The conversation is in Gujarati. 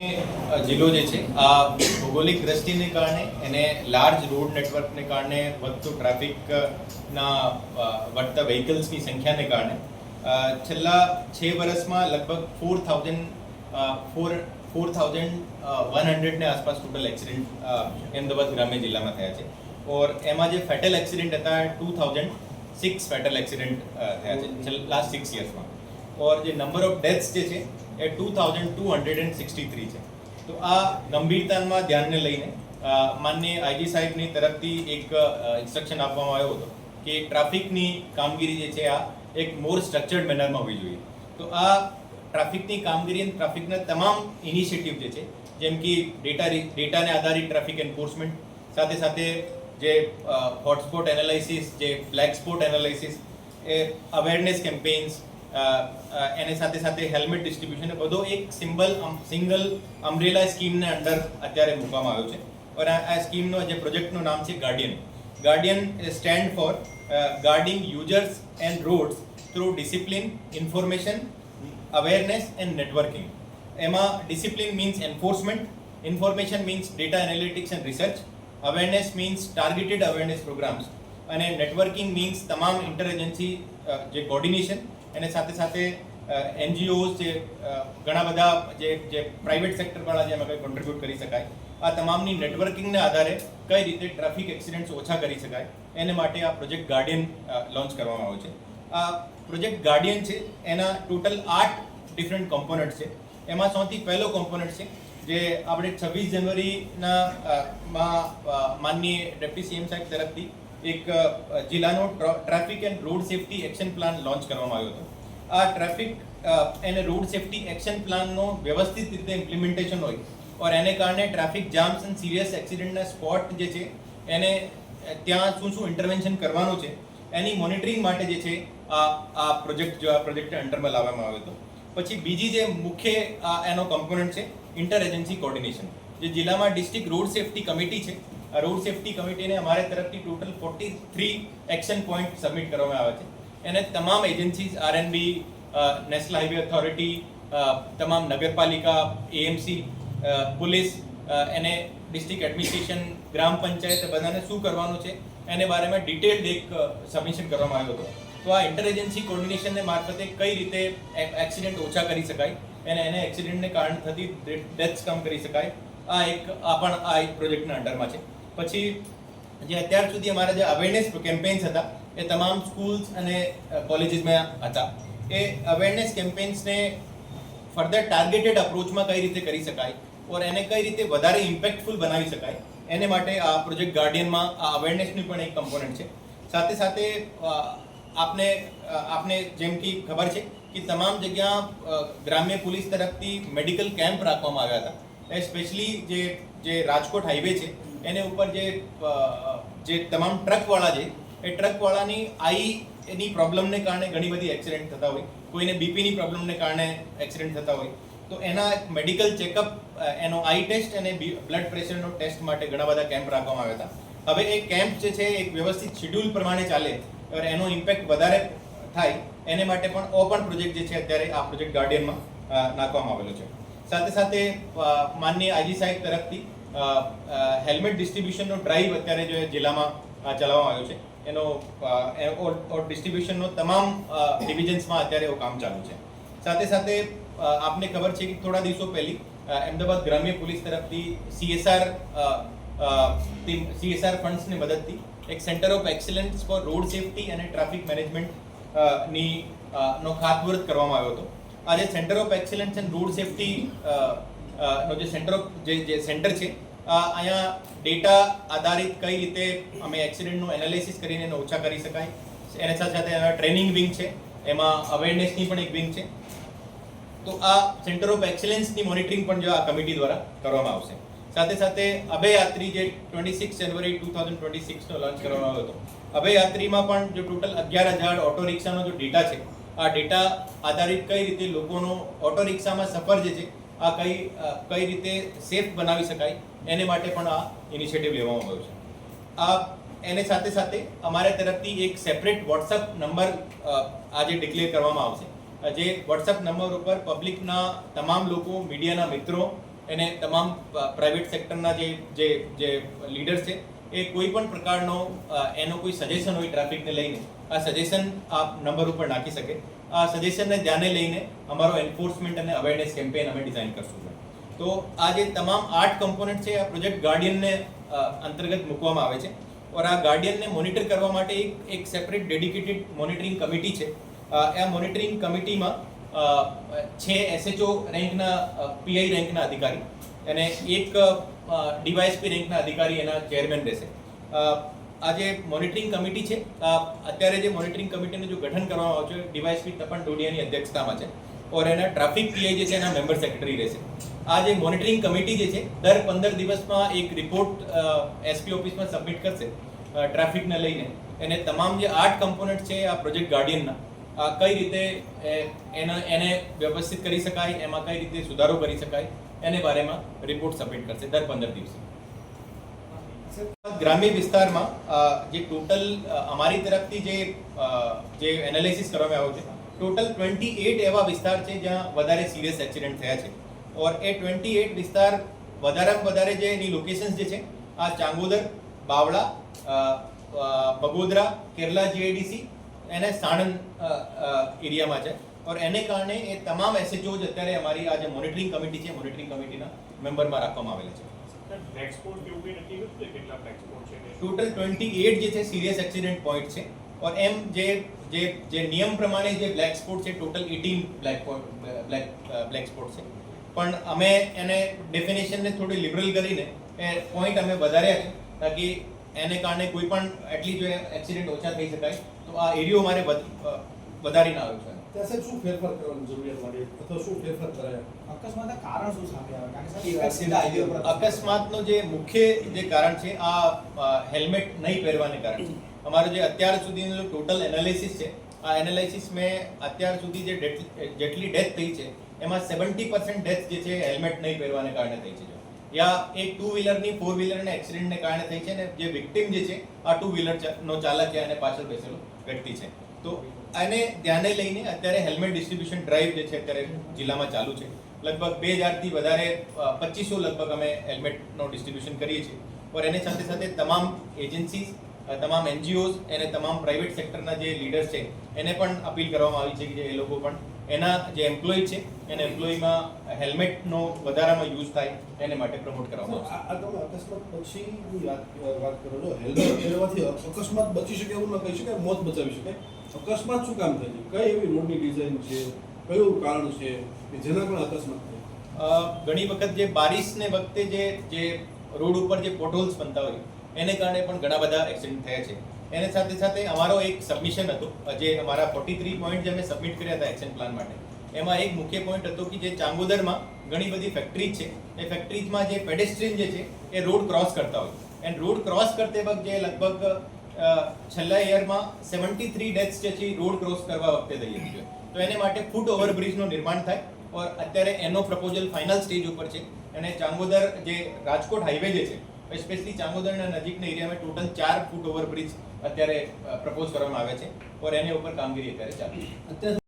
જિલ્લો જે છે આ ભૌગોલિક દ્રષ્ટિને કારણે એને લાર્જ રોડ નેટવર્કને કારણે વધતું ટ્રાફિકના વધતા વ્હીકલ્સની સંખ્યાને કારણે છેલ્લા 6 વર્ષમાં લગભગ 4,100 ને આસપાસ ટોટલ એક્સિડન્ટ અમદાવાદ ગ્રામ્ય જિલ્લામાં થયા છે ઓર એમાં જે ફેટલ એક્સિડન્ટ હતા 2006 ફેટલ એક્સિડન્ટ થયા છે લાસ્ટ 6 યર્સમાં ઓર જે નંબર ઓફ ડેથ્સ જે છે એ 2263 છે. તો આ ગંભીરતામાં ધ્યાનને લઈને માનનીય આઈજી સાહેબની તરફથી એક ઇન્સ્ટ્રક્શન આપવામાં આવ્યો હતો કે ટ્રાફિકની કામગીરી જે છે આ એક મોર સ્ટ્રક્ચર્ડ મેનરમાં હોવી જોઈએ. તો આ ટ્રાફિકની કામગીરી અને ટ્રાફિકના તમામ ઇનિશિયેટિવ જે છે જેમ કે ડેટાને આધારિત ટ્રાફિક એન્ફોર્સમેન્ટ સાથે સાથે જે હોટસ્પોટ એનાલિસિસ, જે બ્લેક સ્પોટ એનાલિસિસ, એ અવેરનેસ કેમ્પેન્સ, એને સાથે સાથે હેલ્મેટ ડિસ્ટ્રીબ્યુશન બધો એક સિંગલ અમ્બ્રેલા સ્કીમને અંડર અત્યારે મૂકવામાં આવ્યો છે. અને આ સ્કીમનો જે પ્રોજેક્ટનું નામ છે guardian stand for guarding users and roads through discipline, information, awareness and networking. એમાં discipline means enforcement, information means data analytics and research, awareness means targeted awareness programs અને નેટવર્કિંગ મીન્સ તમામ ઇન્ટર એજન્સી જે કોર્ડિનેશન અને સાથે સાથે એનજીઓઝ જે ઘણા બધા જે પ્રાઇવેટ સેક્ટરવાળા જે એમાં કંઈ કોન્ટ્રીબ્યુટ કરી શકાય, આ તમામની નેટવર્કિંગના આધારે કઈ રીતે ટ્રાફિક એક્સિડન્ટ્સ ઓછા કરી શકાય એને માટે આ પ્રોજેક્ટ ગાર્ડિયન લોન્ચ કરવામાં આવ્યો છે. આ પ્રોજેક્ટ ગાર્ડિયન છે એના ટોટલ 8 ડિફરન્ટ કોમ્પોનન્ટ છે. એમાં સૌથી પહેલો કોમ્પોનન્ટ છે જે આપણે 26 જાન્યુઆરીના માનનીય ડેપ્યુટી સીએમ સાહેબ તરફથી એક જિલ્લાનો traffic and road safety action plan launch કરવામાં આવ્યો હતો. આ ટ્રાફિક અને રોડ સેફ્ટી એક્શન પ્લાનનો વ્યવસ્થિત રીતે ઇમ્પ્લિમેન્ટેશન હોય ઓર એને કારણે ટ્રાફિક જામ્સ અને સિરિયસ એક્સિડન્ટના સ્પોટ જે છે એને ત્યાં શું ઇન્ટરવેન્શન કરવાનું છે એની મોનિટરિંગ માટે જે છે આ પ્રોજેક્ટ અંડરમાં લાવવામાં આવ્યો હતો. પછી બીજી જે મુખ્ય એનો કમ્પોનન્ટ છે ઇન્ટર એજન્સી કોર્ડિનેશન. જે જિલ્લામાં ડિસ્ટ્રિક્ટ રોડ સેફ્ટી કમિટી છે, આ રોડ સેફ્ટી કમિટીને અમારે તરફથી ટોટલ 43 એક્શન પોઈન્ટ સબમિટ કરવામાં આવે છે. એને તમામ agencies RNB, national highway authority, તમામ નગરપાલિકા, એએમસી, પોલીસ, એને ડિસ્ટ્રિક્ટ એડમિનિસ્ટ્રેશન, ગ્રામ પંચાયત બધાને શું કરવાનું છે એને બારેમાં ડિટેલ્ડ એક સબમિશન કરવામાં આવ્યો હતો. તો આ ઇન્ટર એજન્સી કોર્ડિનેશનને મારફતે કઈ રીતે એક્સિડન્ટ ઓછા કરી શકાય અને એને એક્સિડન્ટને કારણે થતી ડેથ્સ કમ કરી શકાય, આ એક પ્રોજેક્ટના અંડરમાં છે. પછી જે અત્યાર સુધી અમારા જે અવેરનેસ કેમ્પેન્સ હતા એ તમામ સ્કૂલ્સ અને કોલેજીસમાં હતા. એ અવેરનેસ કેમ્પેન્સને ફર્ધર ટાર્ગેટેડ અપ્રોચમાં કઈ રીતે કરી શકાય ઓર એને કઈ રીતે વધારે ઇમ્પેક્ટફુલ બનાવી શકાય એને માટે આ પ્રોજેક્ટ ગાર્ડિયનમાં આ અવેરનેસની પણ એક કમ્પોનન્ટ છે. સાથે સાથે આપને જેમ કે ખબર છે કે તમામ જગ્યા ગ્રામ્ય પોલીસ તરફથી મેડિકલ કેમ્પ રાખવામાં આવ્યા હતા. સ્પેશિયલી જે રાજકોટ હાઈવે છે એને ઉપર જે તમામ ટ્રકવાળા છે એ ટ્રકવાળાની એની પ્રોબ્લેમને કારણે ઘણી બધી એક્સિડન્ટ થતા હોય, કોઈને બીપીની પ્રોબ્લેમને કારણે એક્સિડન્ટ થતા હોય, તો એના મેડિકલ ચેકઅપ, એનો આઈ ટેસ્ટ અને બ્લડ પ્રેશરનો ટેસ્ટ માટે ઘણા બધા કેમ્પ રાખવામાં આવ્યા હતા. હવે એ કેમ્પ જે છે એક વ્યવસ્થિત શેડ્યુલ પ્રમાણે ચાલે અને એનો ઇમ્પેક્ટ વધારે થાય એને માટે પણ ઓપન પ્રોજેક્ટ જે છે અત્યારે આ પ્રોજેક્ટ ગાર્ડિયનમાં નાખવામાં આવેલો છે. સાથે સાથે માનનીય આઈજી સાહેબ તરફથી હેલ્મેટ ડિસ્ટ્રીબ્યુશનનો ડ્રાઈવ અત્યારે જે જિલ્લામાં ચલાવવામાં આવ્યો છે એનો ડિસ્ટ્રીબ્યુશનનો તમામ ડિવિઝન્સમાં અત્યારે એવું કામ ચાલુ છે. સાથે સાથે આપને ખબર છે કે થોડા દિવસો પહેલી અમદાવાદ ગ્રામ્ય પોલીસ તરફથી CSR ફંડ્સની મદદથી એક centre of excellence for road safety અને ટ્રાફિક મેનેજમેન્ટ નો ખાતમુહૂર્ત કરવામાં આવ્યો હતો. આ જે centre of excellence and road safety નો જે સેન્ટર છે અહીંયા ડેટા આધારિત કઈ રીતે અમે એક્સિડન્ટનું એનાલિસિસ કરીને એને ઓછા કરી શકાય, એના સાથે સાથે ટ્રેનિંગ વિંગ છે, એમાં અવેરનેસની પણ એક વિંગ છે. તો આ સેન્ટર ઓફ એક્સેલન્સની મોનિટરિંગ પણ જો આ કમિટી દ્વારા કરવામાં આવશે. સાથે સાથે અભયયાત્રી જે 26 જાન્યુઆરી 2026નો લોન્ચ કરવામાં આવ્યો હતો, અભયયાત્રીમાં પણ જો ટોટલ 11,000 ઓટો રિક્ષાનો જો ડેટા છે, આ ડેટા આધારિત કઈ રીતે લોકોનો ઓટો રિક્ષામાં સફર જે છે આ કઈ રીતે સેફ બનાવી શકાય એને માટે પણ આ ઇનિશિયેટિવ લેવામાં આવ્યો છે. એને સાથે સાથે અમારા તરફથી એક સેપરેટ વોટ્સઅપ નંબર આજે ડિક્લેર કરવામાં આવશે, જે વોટ્સઅપ નંબર ઉપર પબ્લિકના તમામ લોકો, મીડિયાના મિત્રો એને તમામ પ્રાઇવેટ સેક્ટરના જે જે લીડર્સ છે એ કોઈ પણ પ્રકારનો એનો કોઈ સજેશન હોય ટ્રાફિકને લઈને આ સજેશન આ નંબર ઉપર નાખી શકે. આ સજેશનને ધ્યાને લઈને અમારો એન્ફોર્સમેન્ટ અને અવેરનેસ કેમ્પેન અમે ડિઝાઇન કરશું. તો આ જે તમામ 8 કમ્પોનન્ટ છે આ પ્રોજેક્ટ ગાર્ડિયનને અંતર્ગત મૂકવામાં આવે છે. और આ ગાર્ડિયનને મોનિટર કરવા માટે એક સેપરેટ ડેડિકેટેડ મોનિટરિંગ કમિટી છે. આ મોનિટરિંગ કમિટીમાં 6 SHO રેન્કના PI રેન્કના અધિકારી અને એક ડીવાયએસપી રેન્કના અધિકારી એના ચેરમેન રહેશે. આ જે મોનિટરિંગ કમિટી છે અત્યારે જે મોનિટરિંગ કમિટીનું જો ગઠન કરવામાં આવ્યું છે ડીવાયએસપી તપન ટોડિયાની અધ્યક્ષતામાં છે और એના ટ્રાફિક PI જે છે એના મેમ્બર સેક્રેટરી રહેશે. આ જે મોનિટરિંગ કમિટી જે છે દર 15 દિવસમાં એક રિપોર્ટ SP ઓફિસમાં સબમિટ કરશે ટ્રાફિકને લઈને. એને તમામ જે 8 કમ્પોનન્ટ છે આ પ્રોજેક્ટ ગાર્ડિયનના કઈ રીતે એને વ્યવસ્થિત કરી શકાય, એમાં કઈ રીતે સુધારો કરી શકાય એને બારેમાં રિપોર્ટ સબમિટ કરશે દર 15 દિવસે. ગ્રામ્ય વિસ્તારમાં જે ટોટલ અમારી તરફથી જે એનાલિસિસ કરવામાં આવ્યું છે ટોટલ 28 એવા વિસ્તાર છે જ્યાં વધારે સિરિયસ એક્સિડન્ટ થયા છે. और એ 28 વિસ્તાર વધારેમાં વધારે જે એની લોકેશન્સ જે છે આ ચાંગોદર, બાવળા, બગોદરા, કેરલા GIDC અને સાણંદ એરિયામાં છે. और એને કારણે એ તમામ SHOs અત્યારે અમારી આ જે મોનિટરિંગ કમિટી છે મોનિટરિંગ કમિટીના મેમ્બરમાં રાખવામાં આવેલા છે. ટોટલ 28 જે છે સિરિયસ એક્સિડન્ટ પોઈન્ટ છે. और એમ જે નિયમ પ્રમાણે જે બ્લેક સ્પોટ છે ટોટલ 18 બ્લેક સ્પોટ છે. પણ અમે એને ડેફિનેશનને થોડી લિબરલ કરીને એ પોઈન્ટ અમે વધાર્યા છે તાકી એને કારણે કોઈ પણ એટલી જો એક્સિડન્ટ ઓછા થઈ શકાય તો આ એરિયો મારે વધારીને આવ્યો છે. ત્યાં શું ફેરફાર કરવાની જરૂરિયાત લાગે અથવા શું ફેરફાર કરાયા? અકસ્માતના કારણ શું સામે આવે? કારણ કે સાહેબ સીધા હાઈવે પર અકસ્માતનો જે મુખ્ય જે કારણ છે આ હેલ્મેટ નહીં પહેરવાને કારણે. અમારો જે અત્યાર સુધીનો જો ટોટલ એનાલિસિસ છે આ એનાલિસિસ મેં અત્યાર સુધી જેટલી ડેથ થઈ છે એમાં 70% ડેથ જે છે હેલ્મેટ નહીં પહેરવાને કારણે થઈ છે. યા એક 2 વ્હીલરની 4 વ્હીલરના એક્સિડન્ટને કારણે થઈ છે ને જે વિક્ટિમ જે છે આ 2 વ્હીલરનો ચાલક છે અને પાછળ બેસેલો વ્યક્તિ છે. તો આને ધ્યાને લઈને અત્યારે હેલ્મેટ ડિસ્ટ્રીબ્યુશન ડ્રાઈવ જે છે અત્યારે જિલ્લામાં ચાલુ છે. લગભગ 2000થી વધારે 2500 લગભગ અમે હેલ્મેટનો ડિસ્ટ્રીબ્યુશન કરીએ છીએ. और એની સાથે સાથે તમામ એજન્સીઝ, તમામ NGOs અને તમામ પ્રાઇવેટ સેક્ટરના જે લીડર્સ છે એને પણ અપીલ કરવામાં આવી છે કે એ લોકો પણ એના જે એમ્પ્લોય છે એને એમ્પ્લોયમાં હેલ્મેટનો વધારામાં યુઝ થાય એને માટે પ્રમોટ કરવામાં આવશે. આ તમે અકસ્માત પછીની વાત કરો છો. હેલ્મેટ પહેરવાથી અકસ્માત બચી શકે એવું ન કહી શકાય, મોત બચાવી શકાય. અકસ્માત શું કામ થાય છે? કઈ એવી રોડની ડિઝાઇન છે, કયું કારણ છે કે જેના પણ અકસ્માત થાય? ઘણી વખત જે બારિશને વખતે જે રોડ ઉપર જે પોટહોલ્સ બનતા હોય એને કારણે પણ ઘણા બધા એક્સિડન્ટ થયા છે. એની સાથે સાથે અમારો એક સબમિશન હતો જે અમારા 43 પોઈન્ટ જે અમે સબમિટ કર્યા હતા એક્શન પ્લાન માટે. એમાં એક મુખ્ય પોઈન્ટ હતો કે જે ચાંગોદરમાં ઘણી બધી ફેક્ટરીઝ છે એ ફેક્ટરીઝમાં જે પેડેસ્ટ્રીયન જે છે એ રોડ ક્રોસ કરતા હોય એન્ડ રોડ ક્રોસ કરતે વખત જે લગભગ છેલ્લા યરમાં 73 ડેથ્સ જે છે રોડ ક્રોસ કરવા વખતે થઈ હતી. તો એને માટે ફૂટ ઓવરબ્રિજનું નિર્માણ થાય और અત્યારે એનો પ્રપોઝલ ફાઇનલ સ્ટેજ ઉપર છે. અને ચાંગોદર જે રાજકોટ હાઈવે જે છે સ્પેશિયલી ચાંગોદરના નજીકના એરિયામાં ટોટલ 4 ફૂટ ઓવરબ્રિજ અત્યારે પ્રપોઝ કરવામાં આવે છે और એની ઉપર કામગીરી અત્યારે ચાલુ છે.